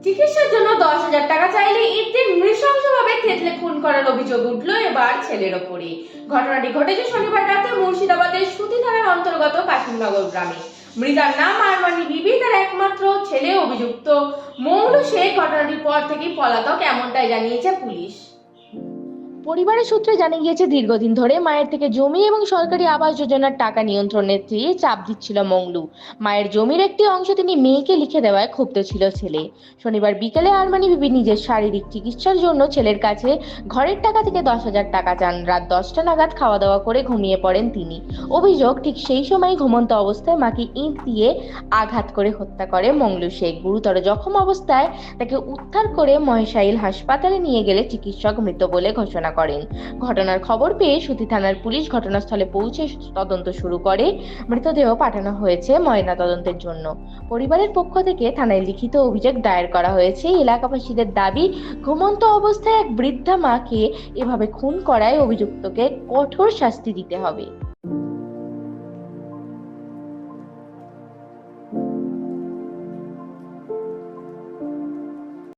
চিকিৎসার জন্য 10,000 টাকা চাইলে ঈদকে নৃশংসভাবে থেতলে খুন করার অভিযোগ উঠল এবার ছেলের ওপরই। ঘটনাটি ঘটেছে শনিবার রাতে মুর্শিদাবাদের সুতি থানার অন্তর্গত কাশিমনগর গ্রামে। মৃতার নাম আরমানি বিবি, তার একমাত্র ছেলে। অভিযুক্ত মংলু শেখ ঘটনাটির পর থেকেই পলাতক, এমনটাই জানিয়েছে পুলিশ। পরিবারের সূত্রে জানা গিয়েছে, দীর্ঘদিন ধরে মায়ের থেকে জমি এবং সরকারি আবাস যোজনার টাকা নিয়ন্ত্রণের চেয়ে চাপ দিচ্ছিল মংলু। মায়ের জমির একটি অংশ তিনি মেয়েকে লিখে দেওয়ায় ক্ষুব্ধ ছিল ছেলে। শনিবার বিকেলে আরমানি বিবি নিজের শারীরিক চিকিৎসার জন্য ছেলের কাছে ঘরের টাকা থেকে 10,000 টাকা চান। রাত 10টা নাগাদ খাওয়া দাওয়া করে ঘুমিয়ে পড়েন তিনি। অভিযোগ, ঠিক সেই সময় ঘুমন্ত অবস্থায় মাকে ইট দিয়ে আঘাত করে হত্যা করে মংলু শেখ। গুরুতর জখম অবস্থায় তাকে উদ্ধার করে মহেশাইল হাসপাতালে নিয়ে গেলে চিকিৎসক মৃত বলে ঘোষণা করেন। ঘটনার খবর পেয়ে সুতি থানার পুলিশ ঘটনাস্থলে পৌঁছে তদন্ত শুরু করে। মৃতদেহ পাঠানো হয়েছে ময়না তদন্তের জন্য। পরিবারের পক্ষ থেকে থানায় লিখিত অভিযোগ দায়ের করা হয়েছে। এলাকাবাসীদের দাবি, ঘুমন্ত অবস্থায় এক বৃদ্ধা মাকে এভাবে খুন করায় অভিযুক্তকে কঠোর শাস্তি দিতে হবে।